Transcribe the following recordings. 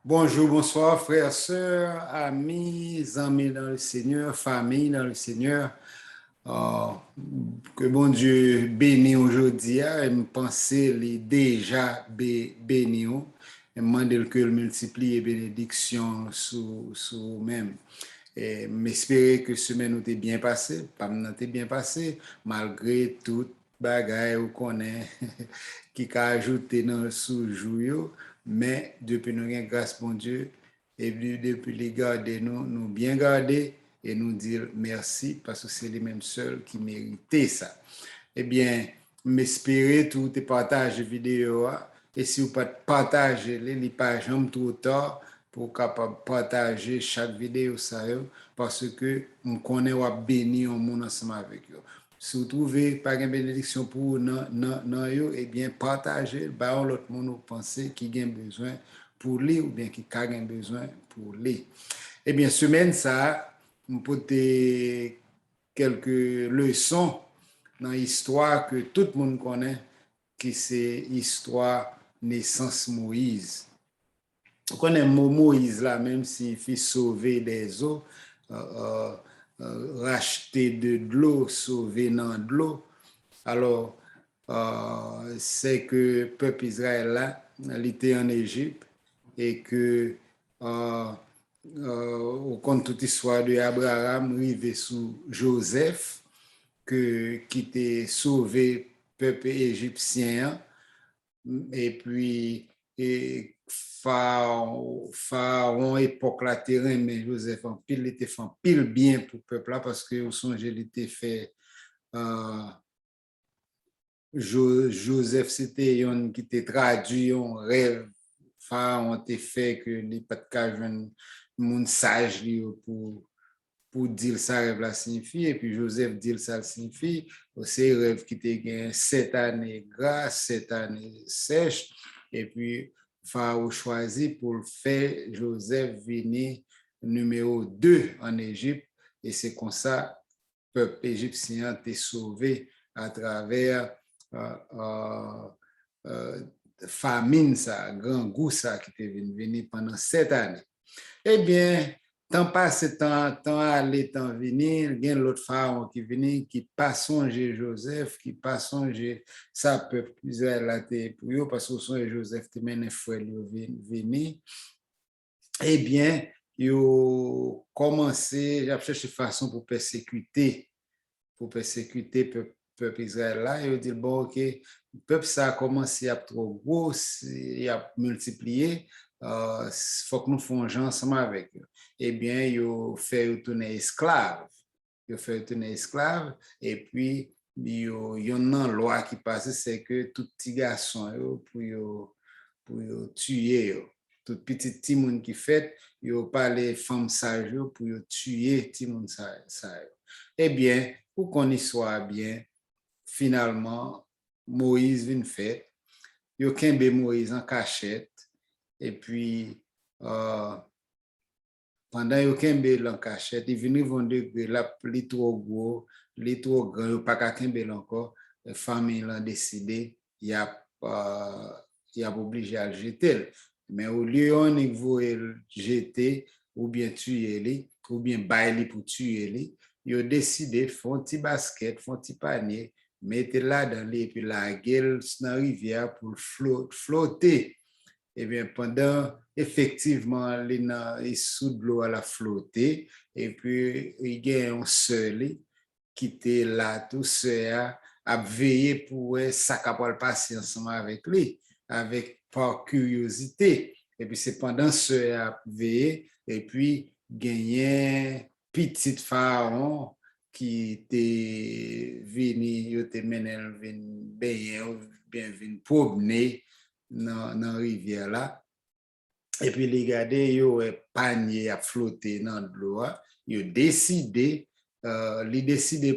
Bonjour, bonsoir, frères, sœurs, amis dans le Seigneur, famille dans le Seigneur. Ah, que bon Dieu bénisse aujourd'hui, et me penser les déjà bénis, et me demander que le multiplie et bénédiction sur même. Et m'espérer que semaine nous bien passé, pas nous bien passé, malgré tout bagaille ou connaît qui a ajouté dans le sous-jour, mais depuis nous avons grâce bon Dieu, et puis depuis les garder nous bien garder et nous dire merci parce que c'est les mêmes seuls qui méritaient ça. Eh bien, m'espérer tout tes partages vidéo et si vous pas partager les pages tout tard pour capable partager chaque vidéo ça parce que on connaît ou béni au monde ensemble avec eux. Si vous trouvez pas une bénédiction pour non yo, eh bien partagez bah l'autre monde penser qui a besoin pour lui ou bien qui a besoin pour lui. Eh bien semaine ça on peut quelques leçons dans l'histoire que tout le monde connaît, qui c'est l'histoire naissance Moïse. On connaît Moïse là, même s'il fait sauver des eaux, racheter de l'eau, sauver dans de l'eau. Alors, c'est que le peuple Israël là, il était en Égypte et que au compte toute histoire de Abraham, arrivé sous Joseph, qui était sauvé peuple égyptien et puis et Pharaon époque la terrain mais Joseph en pile était fait pile bien pour le peuple là parce que au songe il était fait euh, Joseph c'était un qui était traduit un rêve Pharaon était fait que les pas de cas monde sage pour dire ça rêve la signifie et puis Joseph dit ça signifie c'est rêve qui était gain 7 années grasse 7 années sèche et puis Pharaon choisi pour le faire Joseph venir numéro 2 en Égypte et c'est comme ça le peuple égyptien était sauvé à travers euh, euh, euh, famine ça grand goût ça qui était venu pendant 7 années. Eh bien, tant passe, tant aller, tant venir, il y a l'autre pharaon qui vient, qui pas songer Joseph, qui pas songer ça peuple Israël la terre pour eux, parce que son Joseph te mène frère venir. Eh bien, ils ont commencé à chercher façon pour persécuter peuple Israël là. Ils ont dit, bon, ok, le peuple ça a commencé à être trop gros, il a multiplié, faut que nous fassions ensemble avec eux. Eh bien, ils ont fait retourner esclaves. Ils ont fait retourner esclaves et puis il y a une loi qui passe, c'est que tout petit garçon, pour tuer, tout petit timoun qui fait, il n'y a pas les femmes sages pour tuer timoun ça. Eh bien, pour qu'on y soit bien, finalement, Moïse vient fait, il y a Moïse en cachette, et puis, pendant qu'il y a en cachette, il vient vendre les trop gros, les trop grands, il n'y a pas qu'à encore, la famille a décidé, il a obligé à le jeter. Mais au lieu on veut le jeter, ou bien tuer les, ou bien bailler pour tuer les, ils ont décidé de faire un petit basket, faire un petit panier, mettre là dans les, et puis la gueule dans la rivière pour flotter. Eh bien, pendant, effectivement, les sous de l'eau à la flotter, et puis, il y a un seul qui était là, tout seul, à veiller pour ça capable passer ensemble avec lui, avec par curiosité. Et puis, c'est pendant ce à veiller, et puis, gagner petit pharaon qui était venu, il était mené, bien venu promener dans la rivière là. Et puis, les gardés, ils ont panier à flotter dans l'eau. Ils ont décidé,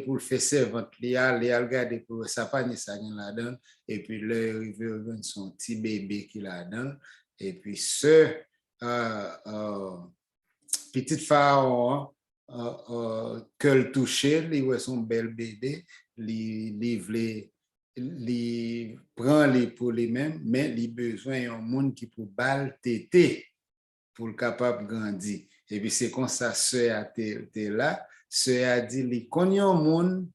pour le faire servante, ils ont regardé pour sa panier, ça là-dedans. Et puis, leur rivière, son petit bébé qui là-dedans. Et puis, petit pharaon, que le toucher, il voit son bel bébé, il prend les pour lui-même, mais il a besoin d'un monde qui peut bal tété. pour le capable grandir. Et puis c'est comme ça, sœur a été là, sœur a dit, il y a un monde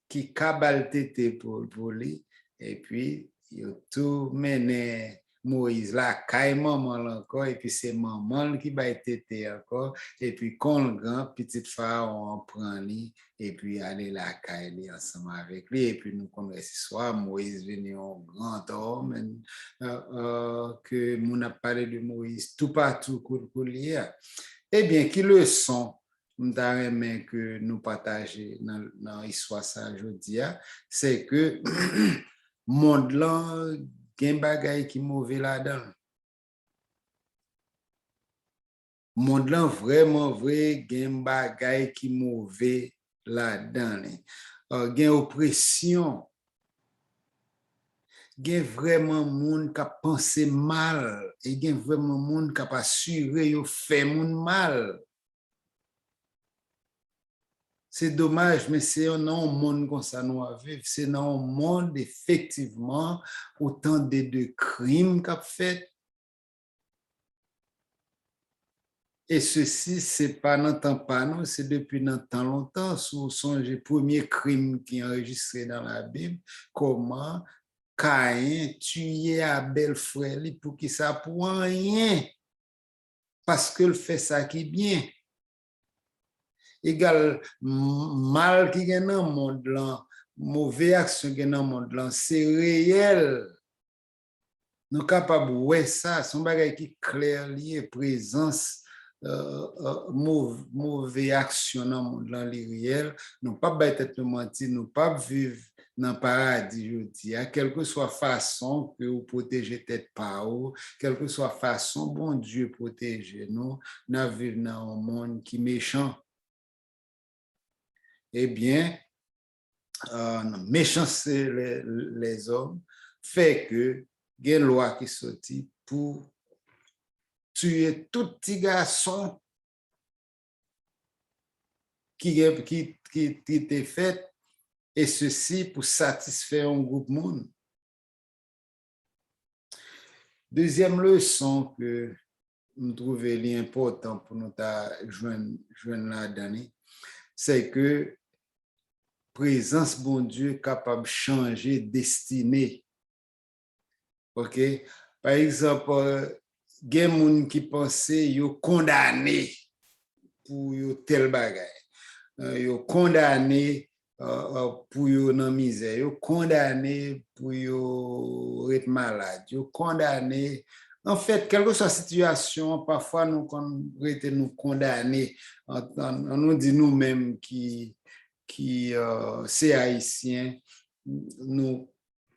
qui cabal tété pour lui, et puis il a tout mené Moïse là, caille maman encore, et puis c'est maman qui va tété encore, et puis quand le grand petit pharaon prend lui, et puis aller la caille ensemble avec lui, et puis nous connaissons ce soir, Moïse venu un grand homme, que nous a parlé de Moïse tout partout pour lire. Eh bien, qui le sont, nous aimé que nous partageons dans l'histoire ça aujourd'hui, c'est que monde là, gen bagay qui mauvais là-dedans. Monde là vraiment vrai, gen bagay qui mauvais là-dedans. Gen oppression, gen vraiment monde qui pense mal et gen vraiment monde qui assuré yo fait monde mal. C'est dommage, mais c'est un monde comme ça nous à vivre. C'est un monde, effectivement, autant de crimes qu'a fait. Et ceci, c'est pas dans le temps pas, non, c'est depuis longtemps, longtemps, sous le premier crime qui est enregistré dans la Bible, comment Caïn tuait Abel frère pour qui ça pour rien, parce qu'il fait ça qui est bien. Égal mal qui est dans le monde là, mauvaise action qui est dans le monde là, c'est réel. Nous sommes capables de voir ça, son bagage qui est clair lié, présence, mauvaise action dans le monde là, réel. Nous ne pouvons pas être mentir, nous ne pouvons pas vivre dans le paradis, je dis, quelle que soit la façon que vous protégez tête par vous, quelle que soit la façon, bon Dieu protège nous, nous vivons dans un monde qui est méchant. Eh bien, méchanceté les hommes fait que il y a une loi qui sortit pour tuer tout petit garçon qui était fait, et ceci pour satisfaire un groupe de monde. Deuxième leçon que nous trouvons important pour nous joindre là-dedans, c'est que présence bon Dieu capable de changer destinée. OK? Par exemple, il y a des gens qui pensent qu'ils sont condamnés pour tel bagage. Ils sont condamnés pour la misère. Ils sont condamnés pour être malade. Ils sont condamnés. En fait, quelle que soit la situation, parfois nous condamnés. On nous dit nous-mêmes qui c'est haïtien, nous,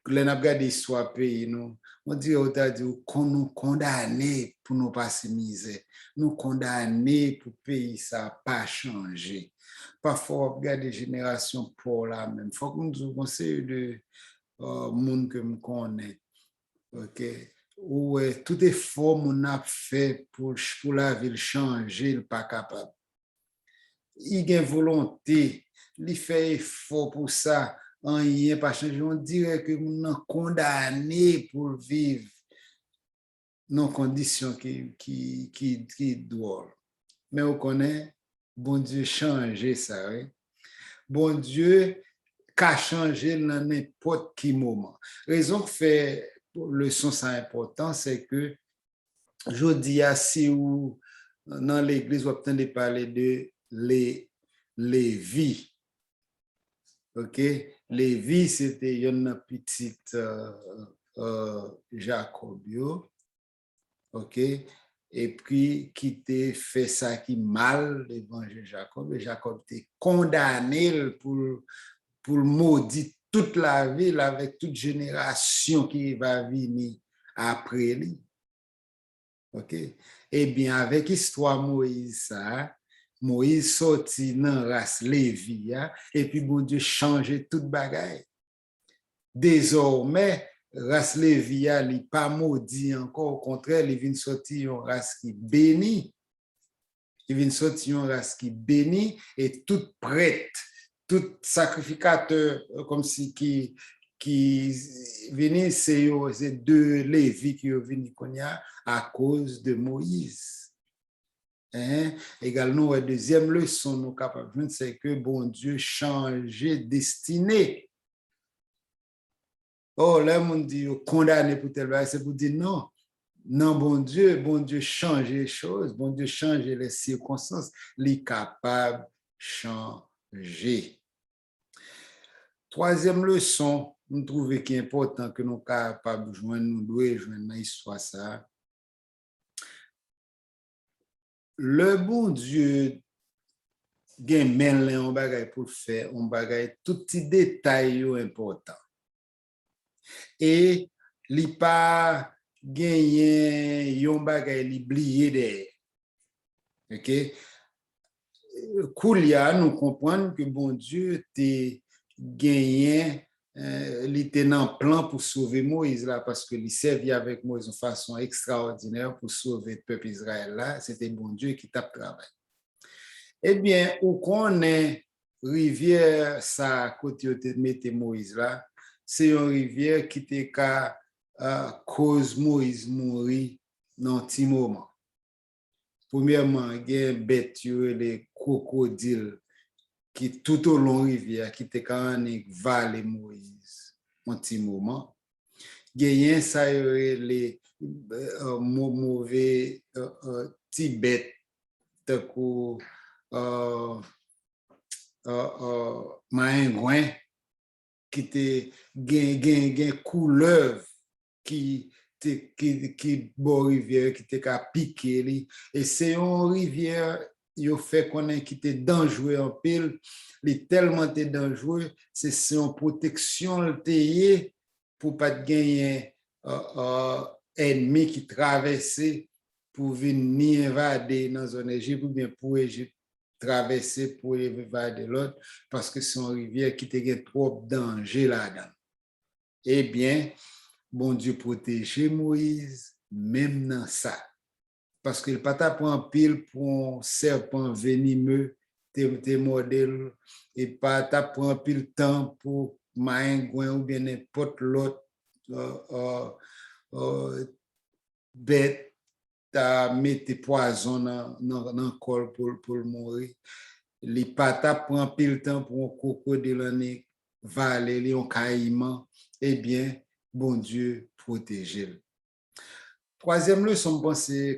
les n'a regardé soit pays, nous, on dit qu'on nous condamnés pour nous passer misère, nous condamnés pour pays ça pas changer. Parfois, on regarde des générations pour la même. Il faut que nous conseillons de monde que nous connaissons. OK? Où tout effort qu'on a fait pour la ville changer, il n'est pas capable. Il y a une volonté. Il fait effort pour ça, rien pas changer. On dirait que nous sommes condamnés pour vivre dans des conditions qui doivent. Mais on connaît, bon Dieu changer ça. Oui? Bon Dieu a changé dans n'importe quel moment. Raison que fait leçon ça important, c'est que je dis si ou dans l'église, vous entendez parler de Lévi. OK? Lévi, c'était une petite Jacobio. OK? Et puis, qui t'a fait ça qui mal, l'évangile Jacob. Et Jacob était condamné pour maudire toute la ville avec toute génération qui va venir après lui. OK? Eh bien, avec l'histoire Moïse, ça, Moïse sorti dans la race Lévi, et puis bon Dieu changeait toute bagaille. Désormais, race Lévi, il n'est pas maudit encore, au contraire, il vient sortir une race qui bénit. Il vient sortir une race qui bénit et toute prête, tout sacrificateur, comme si qui venait, c'est deux Lévi qui viennent à cause de Moïse. Également, la deuxième leçon, nous capables de c'est que bon Dieu changeait destinée. Oh, là, on dit condamné pour tel bail, c'est pour dire non. Non, bon Dieu change les choses, bon Dieu change les circonstances, il est capable de changer. Troisième leçon, nous trouvons qu'il est important que nous sommes capables de joindre, nous devons joindre dans l'histoire ça. Le bon Dieu gen men lè on bagay pour faire, on bagay tout petit détail yo important. Et li pa genyen yon bagay li bliye de. OK? Koulia nous comprendre que bon Dieu te genyen li te nan plan pour sauver Moïse là parce que li servi avec Moïse de façon extraordinaire pour sauver le peuple Israël là, c'était bon Dieu qui t'a travaillé. Eh bien, où qu'on est rivière ça côté de mettre Moïse là, c'est une rivière qui te ka cause Moïse mourir dans un petit moment. Premièrement, il y a des bêtes, les crocodiles qui tout au long de la rivière qui te ka valer Moïse un petit moment. Il y a ça les mauvais petits bêtes maingouin qui te gen couleuvre qui bon rivière qui te ka piqué li et c'est une rivière yo fait connaître qui te dangereux en pile li tellement te dangereux c'est une protection le te pour pas gagner ennemi qui traverser pour venir invader dans zone Égypte ou bien pour Égypte traverser pour invader l'autre parce que c'est une rivière qui te gagne trop danger là-dedans. Eh bien, bon Dieu protéger Moïse même dans ça. Parce qu'il pas prendre pile pour un serpent venimeux, te modèle et pas prendre pile temps pour maingouin ou bien n'importe l'autre bête ta mettre poison dans le corps pour mourir. Les patas prend pile temps pour un crocodile valer li un caïman. Eh bien, bon Dieu protéger. Troisième leçon,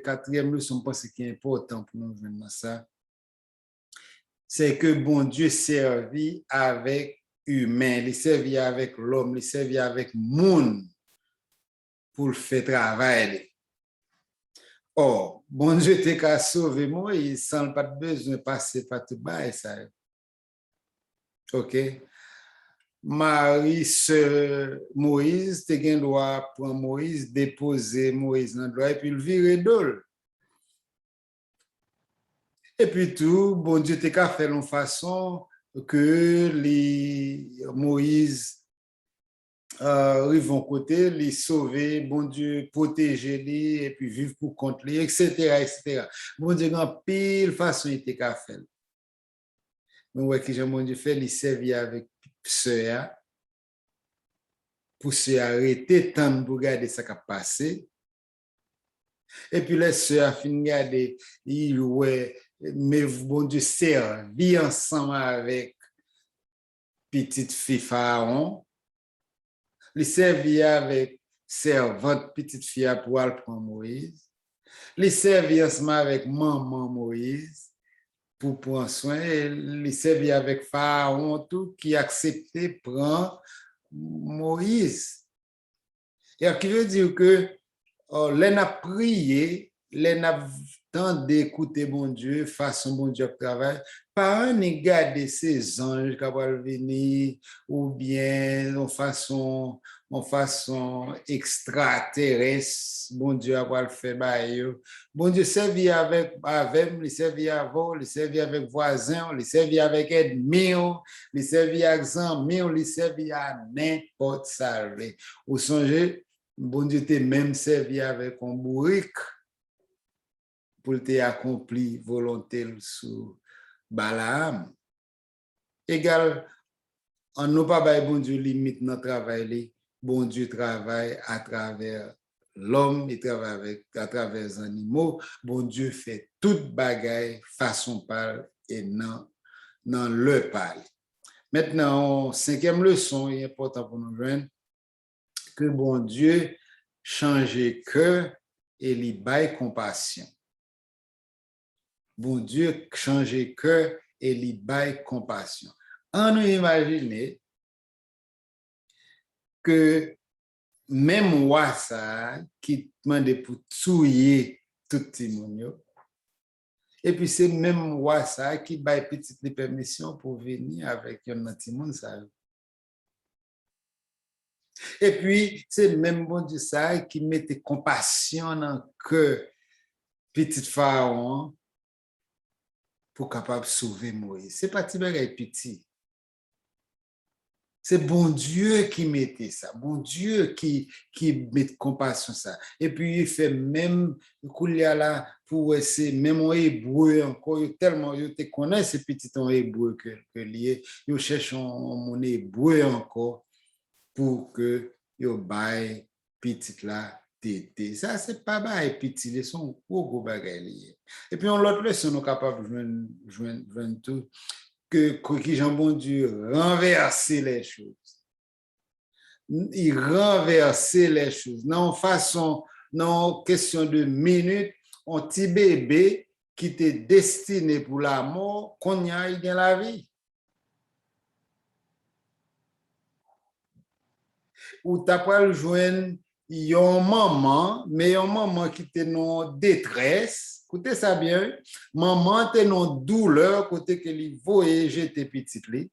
quatrième leçon, qui est important pour nous venir ça, c'est que bon Dieu servit avec humain, il servit avec l'homme, il servit avec monde pour le faire travail. Oh, bon Dieu te ka sauvé Moïse sans pas de besoin de passer par tout bail ça. OK. Marie sœur Moïse te gen droit pour Moïse déposer Moïse dans droit et puis le virer d'ol. Et puis tout, bon Dieu te ka fait d'une façon que les Moïse vont côté, les sauver, bon Dieu protéger les et puis vivre pour contre les, etc., etc. Bon Dieu, en pile façon, il était qu'à faire. Mais ouais, que bon Dieu fait, il servit avec sœur pour se arrêter tant pour regarder ce qui a passé. Et puis les sœurs fin regarder, il ouais, mais bon Dieu servi ensemble avec petite fille Pharaon. Il servit avec servante petite fille pour aller prendre Moïse. Il servit ensemble avec maman Moïse pour prendre soin. Il servit avec Pharaon tout qui acceptait prendre Moïse. Et qui veut dire que l'on a prié, l'on a tant d'écouter mon Dieu, façon mon Dieu travail, pas un garder ces anges qui vont venir ou bien en façon extraterrestre, bon Dieu va le faire bailler. Bon Dieu servit avec il servit avec il servit avec voisins, il servit avec ennemis, il servit avec amis, il servit à n'importe ça. Ou songez, bon Dieu t'a même servi avec un bourrique pour te accomplir volonté sous Balaam. Égal, on n'a pas bon Dieu limite notre travail, bon Dieu travaille à travers l'homme, il travaille à travers les animaux. Bon Dieu fait toute bagaille façon parle et non le parle. Maintenant, cinquième leçon, il est important pour nous joindre que bon Dieu change cœur et lui baille compassion. Bon Dieu change cœur et lui baille compassion. On nous imagine que même moi ça qui demande pour tuer tout le monde, et puis c'est même moi ça qui baille petite permission pour venir avec un petit monde ça. Et puis c'est même bon Dieu ça qui mettait compassion dans le cœur petit pharaon pour capable sauver Moïse. C'est pas petit. C'est bon Dieu qui mettait ça, bon Dieu qui met compassion ça. Et puis il fait même là pour essayer, même en hébreu encore, tellement il te connaît ces petits en hébreu que lié, il cherche en hébreu encore pour que il baille petit là tété. Ça c'est pas bail petit, ils sont gros bagaille lié. Et puis on l'autre leçon nous capable joindre tout que Jean bon Dieu renverser les choses. Il renversait les choses. Non, façon, non, question de minutes, un petit bébé qui était destiné pour la mort, qu'on y a dans la vie. Ou t'as pas le joindre yon maman, mais yon maman qui était en détresse, écoutez ça bien, maman était en douleur, côté que lui voyait jeter petite li.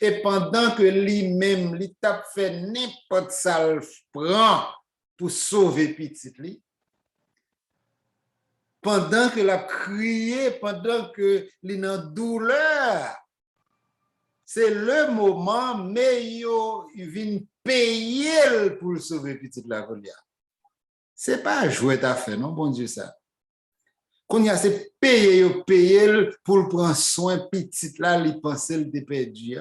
Et pendant que lui-même, il t'a fait n'importe ça le prend pour sauver petit li, pendant que la crié, pendant que il est en douleur, c'est le moment, mais il vient payer pour le sauver petit la Goliath. C'est pas jouer ta fait, non, bon Dieu, ça. Quand il y a c'est payer pour le prendre soin petit là, il pensait le perdu.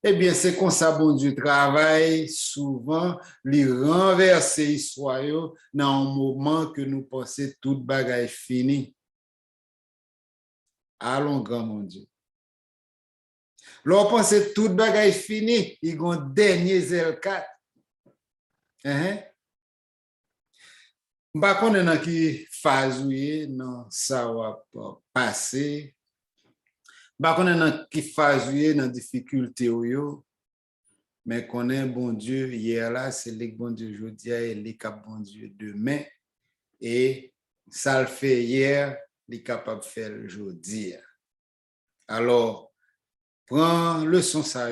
Eh bien, c'est comme ça, bon Dieu travaille souvent, lui renverser l'histoire dans un moment que nous pensons toute bagaille finie. Allons, grand mon Dieu. Lorsqu'on pense toute bagaille finie, il y a un dernier 04. Par contre, dans qui phase non ça va passer. Par contre, dans qui phase dans difficulté mais qu'on est bon Dieu hier là, c'est le bon Dieu aujourd'hui et le cap bon Dieu demain. Et ça le fait hier, il est capable de faire aujourd'hui. Alors, prends leçon ça,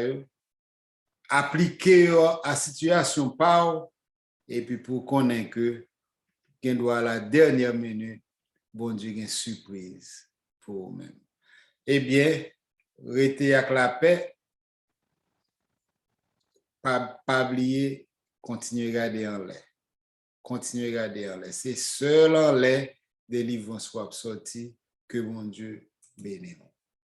appliquez à la situation par et puis pour connaître que qu'on doit à la dernière minute, bon Dieu a une surprise pour vous-même. Eh bien, restez avec la paix. Pas oublier, continuez à regarder en l'air. Continuez à regarder en l'air. C'est seul en l'air des livres soient sortis que mon Dieu bénisse.